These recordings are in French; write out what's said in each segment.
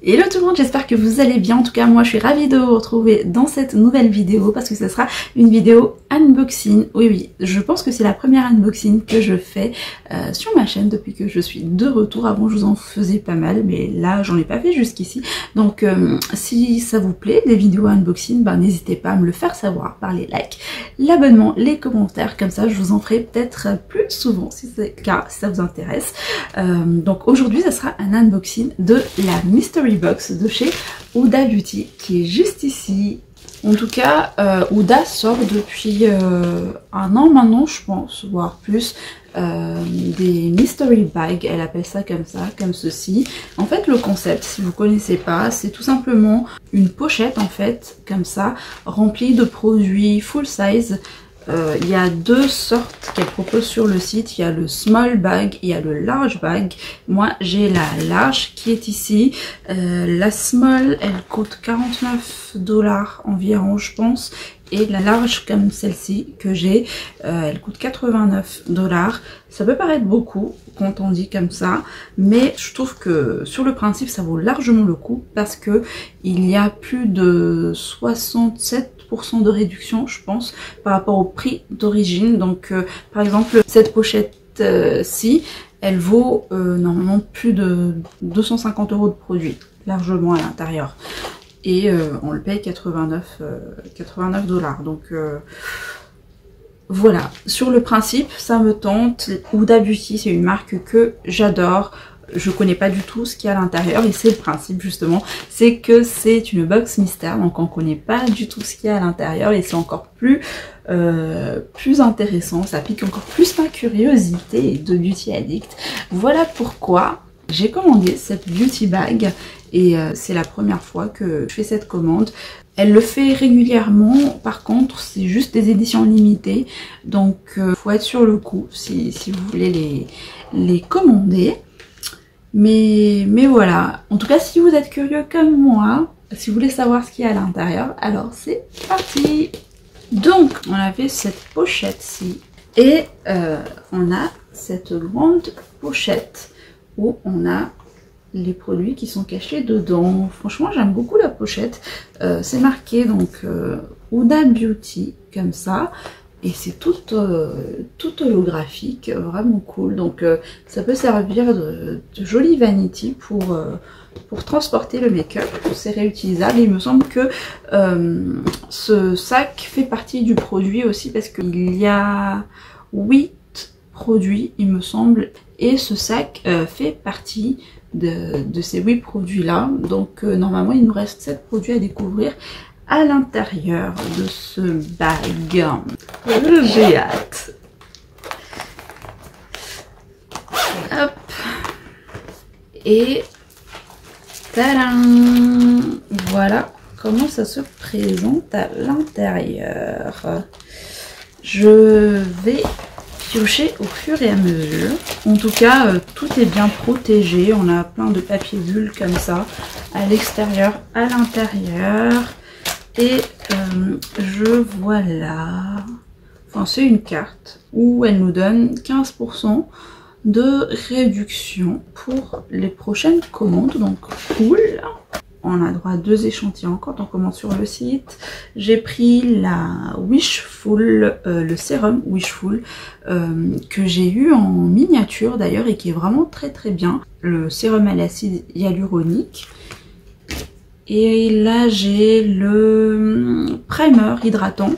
Hello tout le monde, j'espère que vous allez bien. En tout cas moi je suis ravie de vous retrouver dans cette nouvelle vidéo parce que ce sera une vidéo unboxing. Oui, je pense que c'est la première unboxing que je fais sur ma chaîne depuis que je suis de retour. Avant je vous en faisais pas mal mais là j'en ai pas fait jusqu'ici. Donc si ça vous plaît les vidéos unboxing, n'hésitez pas à me le faire savoir par les likes, l'abonnement, les commentaires. Comme ça je vous en ferai peut-être plus souvent si c'est le cas, si ça vous intéresse. Donc aujourd'hui ça sera un unboxing de la Mystery Box de chez Huda Beauty qui est juste ici. En tout cas, Huda sort depuis un an maintenant, je pense, voire plus, des mystery bags. Elle appelle ça, comme ceci. En fait, le concept, si vous connaissez pas, c'est tout simplement une pochette, en fait, comme ça, remplie de produits full size. Il y a deux sortes qu'elle propose sur le site, il y a le small bag, il y a le large bag. Moi j'ai la large qui est ici, la small elle coûte 49 $ environ je pense, et la large comme celle-ci que j'ai, elle coûte 89 $. Ça peut paraître beaucoup quand on dit comme ça, mais je trouve que sur le principe ça vaut largement le coup parce que il y a plus de 67% de réduction je pense par rapport au prix d'origine. Donc par exemple cette pochette-ci elle vaut normalement plus de 250 € de produit largement à l'intérieur et on le paye 89 $. Donc voilà, sur le principe ça me tente. Huda Beauty c'est une marque que j'adore. Je connais pas du tout ce qu'il y a à l'intérieur et c'est le principe justement, c'est que c'est une box mystère, donc on connaît pas du tout ce qu'il y a à l'intérieur et c'est encore plus intéressant, ça pique encore plus ma curiosité de beauty addict. Voilà pourquoi j'ai commandé cette beauty bag et c'est la première fois que je fais cette commande. Elle le fait régulièrement, par contre c'est juste des éditions limitées, donc faut être sur le coup si vous voulez les commander. Mais voilà, en tout cas si vous êtes curieux comme moi, si vous voulez savoir ce qu'il y a à l'intérieur, alors c'est parti. Donc on avait cette pochette-ci et on a cette grande pochette où on a les produits qui sont cachés dedans. Franchement j'aime beaucoup la pochette, c'est marqué donc Huda Beauty comme ça. Et c'est tout holographique, vraiment cool. Donc ça peut servir de jolie vanity pour transporter le make-up. C'est réutilisable. Il me semble que ce sac fait partie du produit aussi parce qu'il y a 8 produits, il me semble. Et ce sac fait partie de ces 8 produits-là. Donc normalement, il nous reste 7 produits à découvrir à l'intérieur de ce bag. J'ai hâte. Hop. Et tadam, voilà comment ça se présente à l'intérieur. Je vais piocher au fur et à mesure. En tout cas, tout est bien protégé. On a plein de papier bulle comme ça à l'extérieur, à l'intérieur. Et je vois là, enfin c'est une carte où elle nous donne 15% de réduction pour les prochaines commandes, donc cool. On a droit à 2 échantillons quand on commande sur le site. J'ai pris la Wishful, le sérum Wishful que j'ai eu en miniature d'ailleurs et qui est vraiment très très bien. Le sérum à l'acide hyaluronique. Et là j'ai le primer hydratant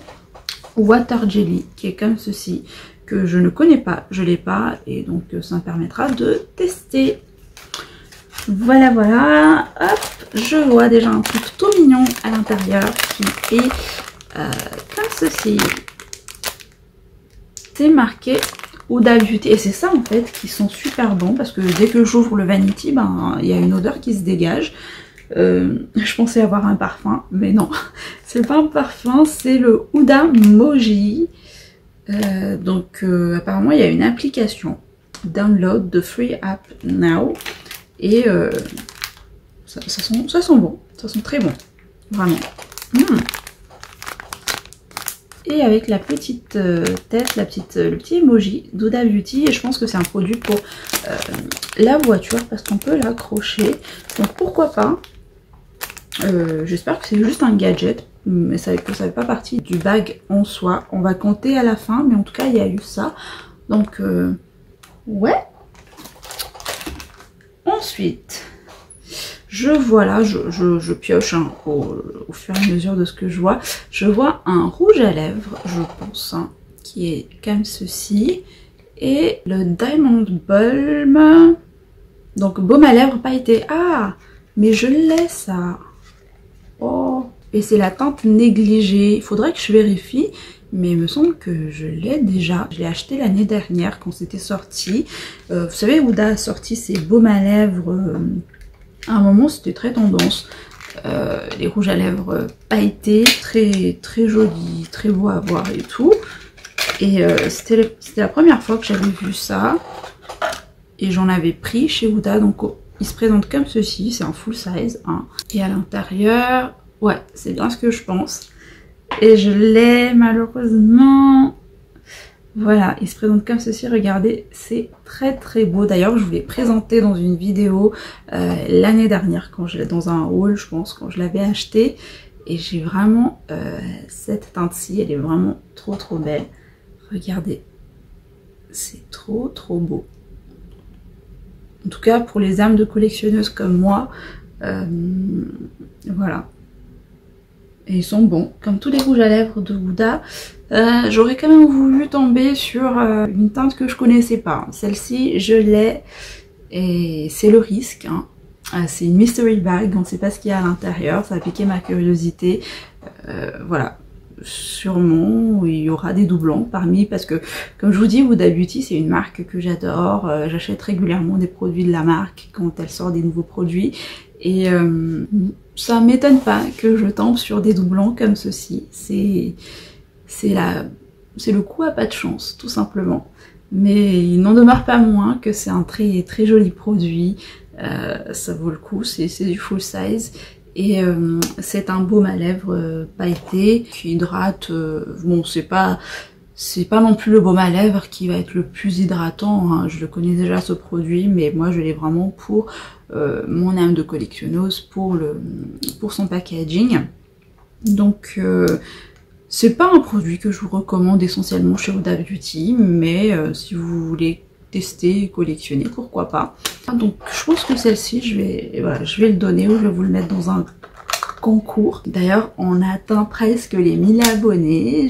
Water Jelly qui est comme ceci, que je ne connais pas, je l'ai pas et donc ça me permettra de tester. Voilà, hop, je vois déjà un truc tout mignon à l'intérieur qui est comme ceci. C'est marqué Huda Beauty et c'est ça en fait qui sont super bons parce que dès que j'ouvre le vanity, il y a une odeur qui se dégage. Je pensais avoir un parfum mais non, c'est pas un parfum, c'est le Huda Moji. Donc apparemment il y a une application, download the free app now et ça sent bon, ça sent très bon, vraiment. Et avec la petite tête, le petit emoji d'Huda Beauty, et je pense que c'est un produit pour la voiture parce qu'on peut l'accrocher, donc pourquoi pas. J'espère que c'est juste un gadget, mais que ça fait pas partie du bag en soi. On va compter à la fin, mais en tout cas il y a eu ça. Donc ouais. Ensuite, je vois là, je pioche hein, au fur et à mesure de ce que je vois. Je vois un rouge à lèvres, je pense, hein, qui est comme ceci. Et le Diamond Balm, donc baume à lèvres pailleté. Ah, mais je l'ai ça. Oh, et c'est la teinte négligée. Il faudrait que je vérifie, mais il me semble que je l'ai déjà. Je l'ai acheté l'année dernière quand c'était sorti. Vous savez, Huda a sorti ses baumes à lèvres. À un moment, c'était très tendance. Les rouges à lèvres pailletés, très jolis, très beaux à voir et tout. Et c'était la première fois que j'avais vu ça. Et j'en avais pris chez Huda. Donc il se présente comme ceci. C'est un full size. Hein. Et à l'intérieur, ouais, c'est bien ce que je pense. Et je l'ai malheureusement. Voilà, il se présente comme ceci. Regardez, c'est très beau. D'ailleurs, je vous l'ai présenté dans une vidéo l'année dernière, dans un haul, je pense, quand je l'avais acheté. Et j'ai vraiment cette teinte-ci. Elle est vraiment trop belle. Regardez, c'est trop beau. En tout cas, pour les âmes de collectionneuses comme moi, voilà. Et ils sont bons, comme tous les rouges à lèvres de Huda. J'aurais quand même voulu tomber sur une teinte que je connaissais pas. Celle-ci, je l'ai et c'est le risque. Hein. C'est une mystery bag, on ne sait pas ce qu'il y a à l'intérieur. Ça a piqué ma curiosité. Voilà. Sûrement il y aura des doublons parmi, parce que comme je vous dis, Huda Beauty c'est une marque que j'adore, j'achète régulièrement des produits de la marque quand elle sort des nouveaux produits et ça m'étonne pas que je tombe sur des doublons comme ceci. C'est le coup à pas de chance tout simplement, mais il n'en demeure pas moins que c'est un très joli produit. Ça vaut le coup, c'est du full size. Et c'est un baume à lèvres pailleté qui hydrate. Bon, c'est pas non plus le baume à lèvres qui va être le plus hydratant. Hein. Je le connais déjà ce produit, mais moi je l'ai vraiment pour mon âme de collectionneuse, pour son packaging. Donc c'est pas un produit que je vous recommande essentiellement chez Huda Beauty, mais si vous voulez tester et collectionner, pourquoi pas. Donc je pense que celle-ci je vais le donner, ou je vais vous le mettre dans un concours. D'ailleurs on a atteint presque les 1000 abonnés.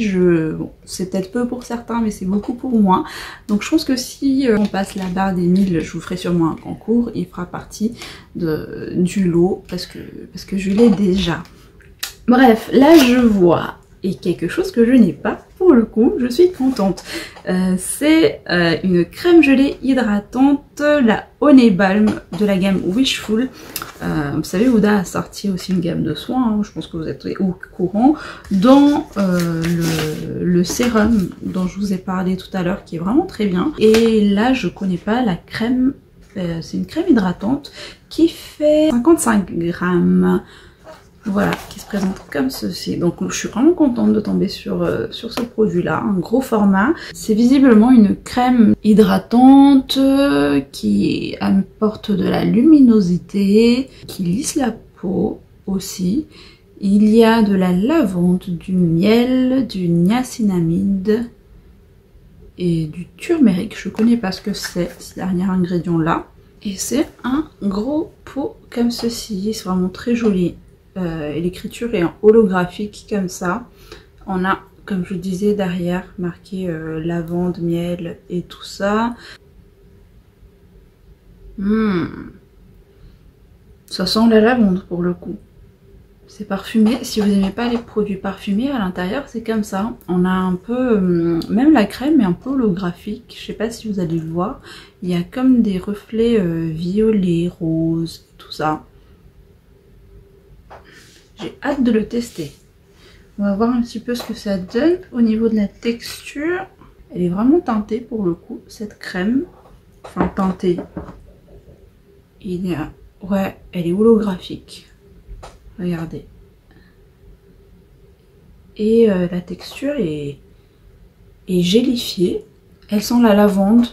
Bon, c'est peut-être peu pour certains, mais c'est beaucoup pour moi. Donc je pense que si on passe la barre des 1000, je vous ferai sûrement un concours. Il fera partie du lot parce que je l'ai déjà. Bref, là je vois, et quelque chose que je n'ai pas, pour le coup, je suis contente. C'est une crème gelée hydratante, la Honey Balm de la gamme Wishful. Vous savez, Huda a sorti aussi une gamme de soins, hein, je pense que vous êtes au courant, dans le sérum dont je vous ai parlé tout à l'heure, qui est vraiment très bien. Et là, je connais pas la crème, c'est une crème hydratante qui fait 55 grammes. Voilà, qui se présente comme ceci. Donc je suis vraiment contente de tomber sur ce produit-là, un gros format. C'est visiblement une crème hydratante qui apporte de la luminosité, qui lisse la peau aussi. Il y a de la lavande, du miel, du niacinamide et du turméric. Je connais pas ce que c'est, ce dernier ingrédient là. Et c'est un gros pot comme ceci, c'est vraiment très joli. Et l'écriture est en holographique comme ça. On a, comme je disais, derrière marqué lavande, miel et tout ça. Ça sent la lavande pour le coup. C'est parfumé. Si vous n'aimez pas les produits parfumés, à l'intérieur c'est comme ça. On a un peu, même la crème est un peu holographique. Je sais pas si vous allez le voir. Il y a comme des reflets violets, roses, tout ça. J'ai hâte de le tester. On va voir un petit peu ce que ça donne au niveau de la texture. Elle est vraiment teintée pour le coup, cette crème. Enfin teintée. Ouais, elle est holographique. Regardez. Et la texture est gélifiée. Elle sent la lavande.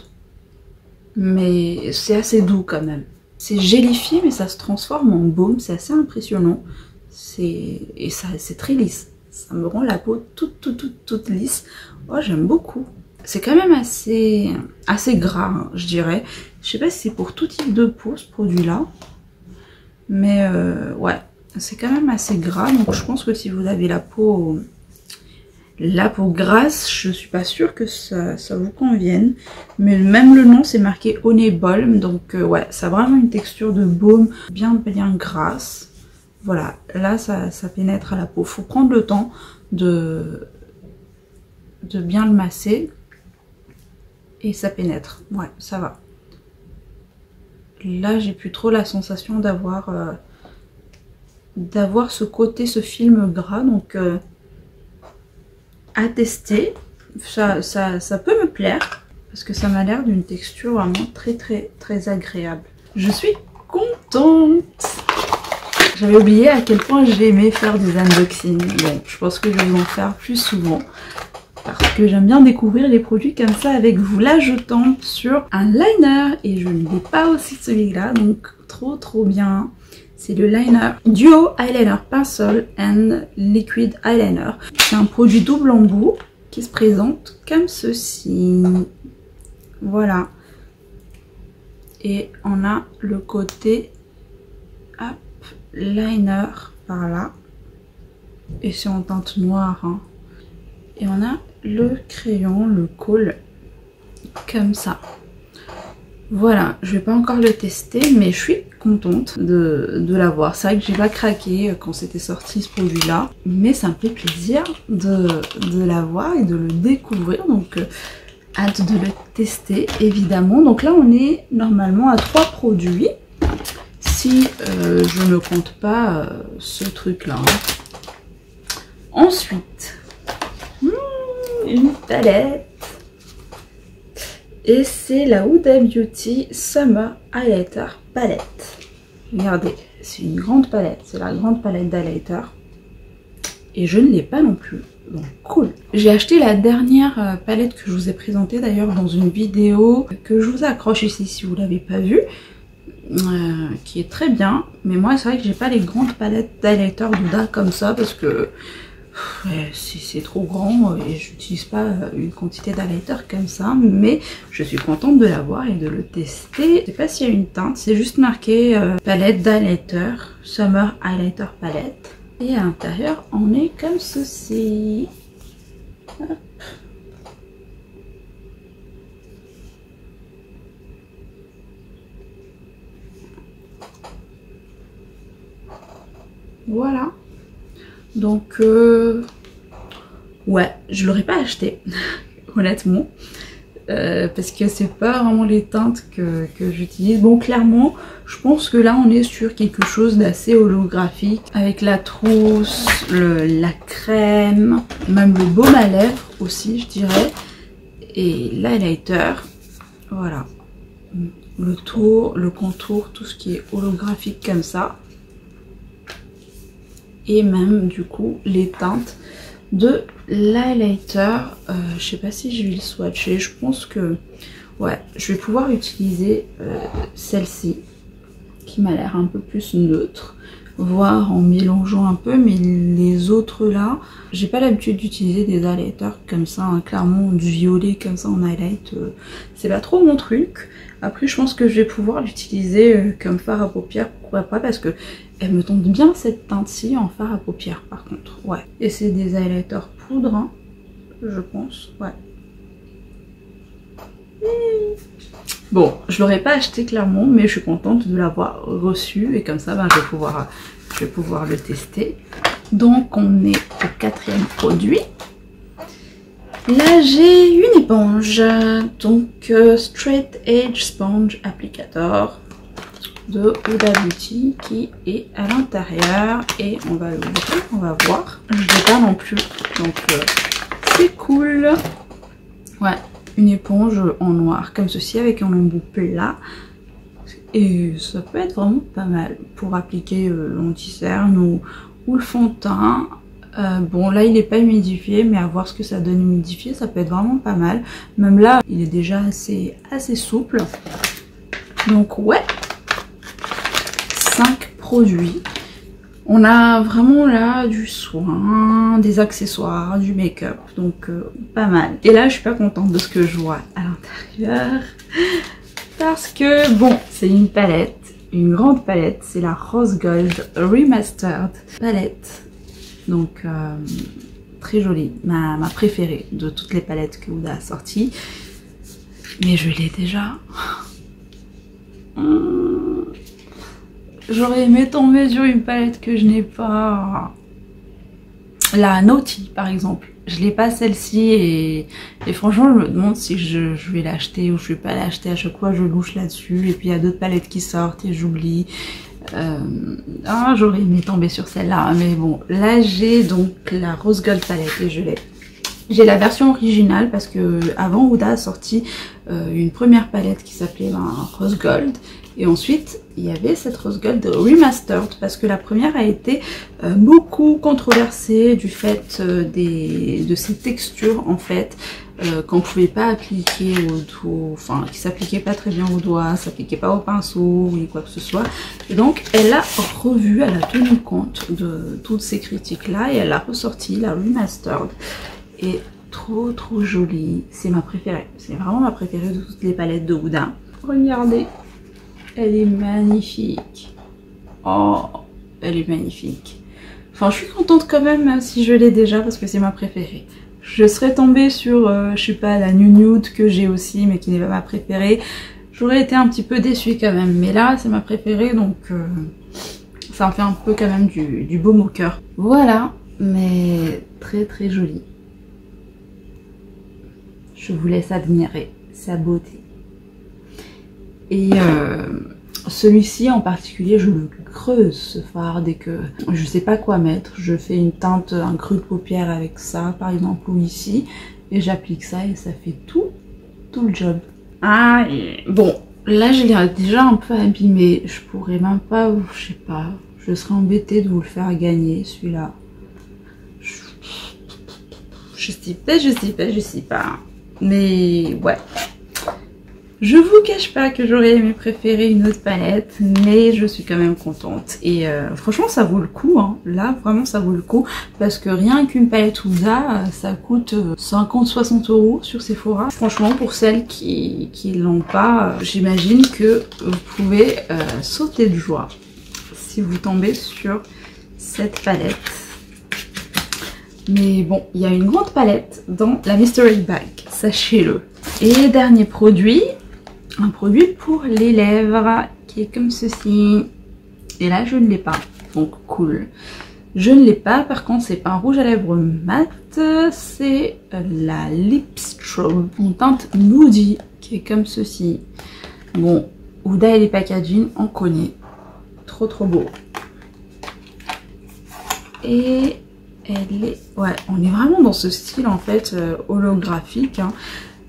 Mais c'est assez doux quand même. C'est gélifié mais ça se transforme en baume. C'est assez impressionnant. Et ça, c'est très lisse. Ça me rend la peau toute lisse. Oh, j'aime beaucoup. C'est quand même assez gras, hein, je dirais. Je sais pas si c'est pour tout type de peau, ce produit-là. Mais ouais, c'est quand même assez gras. Donc je pense que si vous avez la peau grasse, je suis pas sûre que ça vous convienne. Mais même le nom, c'est marqué Honey Balm. Donc ouais, ça a vraiment une texture de baume bien grasse. Voilà, là ça pénètre à la peau. Faut prendre le temps de bien le masser. Et ça pénètre. Ouais, ça va. Là, j'ai plus trop la sensation d'avoir ce film gras. Donc à tester. Ça peut me plaire. Parce que ça m'a l'air d'une texture vraiment très agréable. Je suis contente. J'avais oublié à quel point j'aimais faire des unboxings. Bon, je pense que je vais en faire plus souvent. Parce que j'aime bien découvrir les produits comme ça avec vous. Là, je tombe sur un liner. Et je ne l'ai pas aussi celui-là. Donc, trop bien. C'est le liner Duo Eyeliner Pencil and Liquid Eyeliner. C'est un produit double embout qui se présente comme ceci. Voilà. Et on a le côté hop, liner par là. Et c'est en teinte noire. Hein. Et on a le crayon, le col, comme ça. Voilà, je vais pas encore le tester, mais je suis contente de l'avoir. C'est vrai que j'ai pas craqué quand c'était sorti ce produit-là, mais ça me fait plaisir de l'avoir et de le découvrir. Donc, hâte de le tester, évidemment. Donc là, on est normalement à 3 produits, si je ne compte pas ce truc-là. Ensuite... une palette et c'est la Huda Beauty Summer Highlighter Palette. Regardez, c'est une grande palette, c'est la grande palette d'highlighter et je ne l'ai pas non plus, donc cool. J'ai acheté la dernière palette que je vous ai présentée d'ailleurs dans une vidéo que je vous accroche ici si vous l'avez pas vue, qui est très bien, mais moi c'est vrai que j'ai pas les grandes palettes d'highlighter d'Huda comme ça parce que ouais, c'est trop grand et j'utilise pas une quantité d'highlighter comme ça, mais je suis contente de l'avoir et de le tester. Je sais pas s'il y a une teinte, c'est juste marqué palette d'highlighter, Summer Highlighter Palette. Et à l'intérieur, on est comme ceci. Hop. Voilà. Donc, ouais, je l'aurais pas acheté, honnêtement, parce que c'est pas vraiment les teintes que j'utilise. Bon, clairement, je pense que là, on est sur quelque chose d'assez holographique, avec la trousse, la crème, même le baume à lèvres aussi, je dirais, et l'highlighter, voilà, le tour, le contour, tout ce qui est holographique comme ça. Et même du coup les teintes de l'highlighter. Je sais pas si je vais le swatcher, je pense que ouais, je vais pouvoir utiliser celle-ci qui m'a l'air un peu plus neutre, voire en mélangeant un peu, mais les autres là, j'ai pas l'habitude d'utiliser des highlighters comme ça, hein, clairement du violet comme ça en highlight, c'est pas trop mon truc. Après je pense que je vais pouvoir l'utiliser comme fard à paupières, pourquoi pas, parce que elle me tombe bien cette teinte-ci en fard à paupières par contre, ouais. Et c'est des highlighters poudre, hein, je pense, ouais. Bon, je l'aurais pas acheté clairement, mais je suis contente de l'avoir reçu et comme ça, ben, je vais pouvoir le tester. Donc on est au 4e produit. Là j'ai une éponge, donc Straight Edge Sponge Applicator de Huda Beauty qui est à l'intérieur et on va l'ouvrir, on va voir. Je l'ai pas non plus, donc c'est cool. Ouais, une éponge en noir comme ceci avec un embout plat et ça peut être vraiment pas mal pour appliquer l'anti-cerne ou le fond de teint. Bon là il n'est pas humidifié, mais à voir ce que ça donne humidifié, ça peut être vraiment pas mal. Même là il est déjà assez souple. Donc ouais, 5 produits. On a vraiment là du soin, des accessoires, du make-up, donc pas mal. Et là je suis pas contente de ce que je vois à l'intérieur parce que bon, c'est une palette, une grande palette, c'est la Rose Gold Remastered palette, donc très jolie, ma préférée de toutes les palettes que Huda a sorties, mais je l'ai déjà. J'aurais aimé tomber sur une palette que je n'ai pas. La Naughty par exemple. Je l'ai pas celle-ci et franchement je me demande si je vais l'acheter ou je vais pas l'acheter. À chaque fois je louche là-dessus et puis il y a d'autres palettes qui sortent et j'oublie. J'aurais aimé tomber sur celle-là, mais bon, là j'ai donc la Rose Gold palette et je l'ai. J'ai la version originale parce que avant Huda a sorti une première palette qui s'appelait Rose Gold. Et ensuite, il y avait cette Rose Gold Remastered parce que la première a été beaucoup controversée du fait de ses textures en fait qu'on pouvait pas appliquer au doigt, enfin qui s'appliquait pas très bien au doigt, s'appliquait pas au pinceau ou quoi que ce soit. Et donc elle a revu, elle a tenu compte de toutes ces critiques là et elle a ressorti la Remastered. Et trop jolie, c'est ma préférée, c'est vraiment ma préférée de toutes les palettes de Huda. Regardez. Elle est magnifique. Oh, elle est magnifique. Enfin, je suis contente quand même si je l'ai déjà parce que c'est ma préférée. Je serais tombée sur, je sais pas, la Nude que j'ai aussi mais qui n'est pas ma préférée. J'aurais été un petit peu déçue quand même. Mais là, c'est ma préférée donc ça me fait un peu quand même du baume au cœur. Voilà, mais très jolie. Je vous laisse admirer sa beauté. Et celui-ci en particulier, je le creuse ce fard dès que je sais pas quoi mettre. Je fais une teinte, un creux de paupière avec ça par exemple ou ici. Et j'applique ça et ça fait tout le job. Ah, et bon, là je l'ai déjà un peu abîmé. Je pourrais même pas, je sais pas, je serais embêtée de vous le faire gagner celui-là. Je sais pas. Mais ouais. Je vous cache pas que j'aurais aimé préférer une autre palette, mais je suis quand même contente. Et franchement ça vaut le coup, hein. Là vraiment ça vaut le coup, parce que rien qu'une palette Huda, ça coûte 50-60 € sur Sephora. Franchement pour celles qui l'ont pas, j'imagine que vous pouvez sauter de joie si vous tombez sur cette palette. Mais bon, il y a une grande palette dans la Mystery Bag, sachez-le. Et dernier produit, un produit pour les lèvres qui est comme ceci. Et là je ne l'ai pas, donc cool. Je ne l'ai pas, par contre c'est pas un rouge à lèvres mat, c'est la Lip Strobe en teinte Moody qui est comme ceci. Bon, Huda et les packaging on connaît, trop beau. Et elle est, ouais, on est vraiment dans ce style en fait holographique, hein.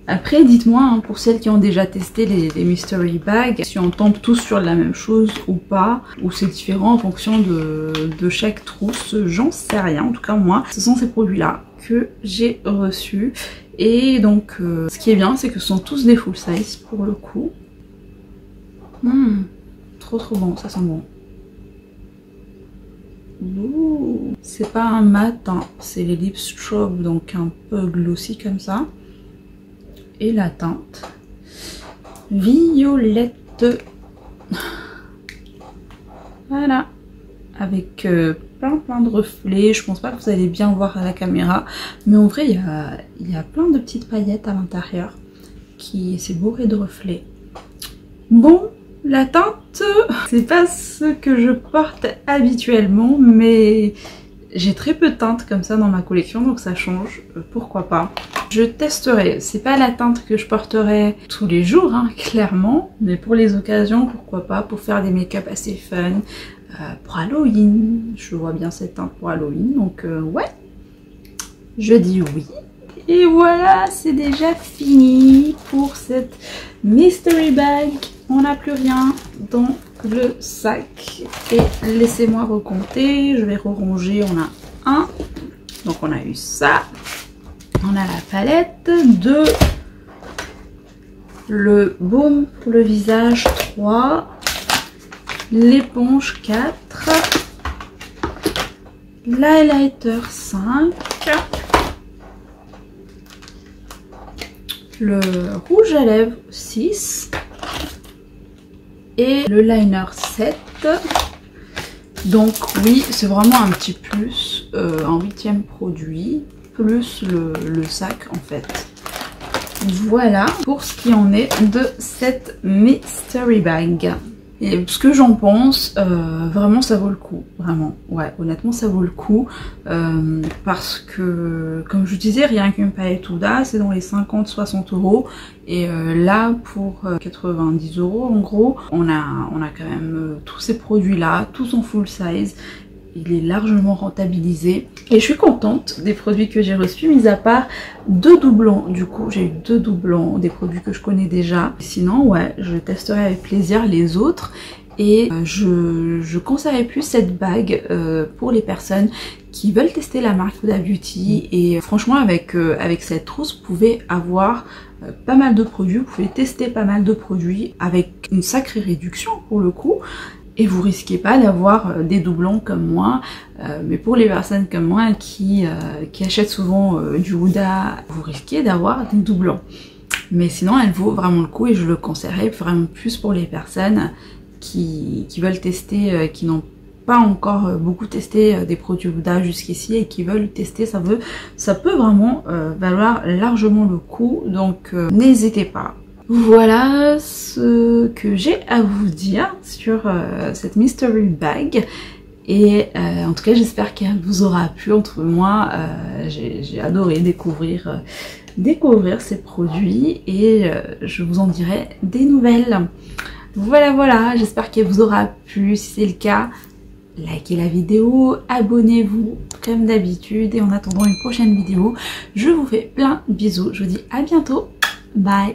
Après dites-moi hein, pour celles qui ont déjà testé les Mystery Bags, si on tombe tous sur la même chose ou pas, ou c'est différent en fonction de chaque trousse, j'en sais rien. En tout cas moi, ce sont ces produits là que j'ai reçus. Et donc ce qui est bien c'est que ce sont tous des full size pour le coup. Trop bon, ça sent bon. C'est pas un mat, hein, c'est les Lip Strobe, donc un peu glossy comme ça. Et la teinte violette, voilà, avec plein de reflets. Je pense pas que vous allez bien voir à la caméra, mais en vrai il y a plein de petites paillettes à l'intérieur qui c'est bourré de reflets. Bon, la teinte c'est pas ce que je porte habituellement, mais j'ai très peu de teintes comme ça dans ma collection, donc ça change, pourquoi pas. Je testerai, c'est pas la teinte que je porterai tous les jours, hein, clairement, mais pour les occasions, pourquoi pas, pour faire des make-up assez fun, pour Halloween, je vois bien cette teinte pour Halloween, donc ouais, je dis oui. Et voilà, c'est déjà fini pour cette Mystery Bag, on n'a plus rien dans le sac, et laissez-moi recompter, je vais ranger, on a 1, donc on a eu ça. On a la palette 2, le baume pour le visage 3, l'éponge 4, l'highlighter 5, le rouge à lèvres 6 et le liner 7. Donc oui, c'est vraiment un petit plus, un 8e produit, plus le sac en fait. Voilà pour ce qui en est de cette mystery bag. Et ce que j'en pense, vraiment ça vaut le coup, vraiment, ouais, honnêtement ça vaut le coup, parce que, comme je vous disais, rien qu'une palette Huda, c'est dans les 50-60 €, et là, pour 90 € en gros, on a quand même tous ces produits-là, tous en full size. Il est largement rentabilisé et je suis contente des produits que j'ai reçus, mis à part 2 doublons. Du coup j'ai eu 2 doublons, des produits que je connais déjà. Sinon ouais, je testerai avec plaisir les autres et je conseillerais plus cette bague pour les personnes qui veulent tester la marque Huda Beauty. Et franchement avec cette trousse vous pouvez avoir pas mal de produits, vous pouvez tester pas mal de produits avec une sacrée réduction pour le coup. Et vous risquez pas d'avoir des doublons comme moi, mais pour les personnes comme moi qui achètent souvent du Huda, vous risquez d'avoir des doublons. Mais sinon elle vaut vraiment le coup et je le conseillerais vraiment plus pour les personnes qui veulent tester, qui n'ont pas encore beaucoup testé des produits Huda jusqu'ici et qui veulent tester, ça peut vraiment valoir largement le coup, donc n'hésitez pas. Voilà ce que j'ai à vous dire sur cette mystery bag et en tout cas j'espère qu'elle vous aura plu. Entre moi j'ai adoré découvrir ces produits et je vous en dirai des nouvelles. Voilà, j'espère qu'elle vous aura plu. Si c'est le cas, likez la vidéo, abonnez-vous comme d'habitude et en attendant une prochaine vidéo je vous fais plein de bisous, je vous dis à bientôt, bye.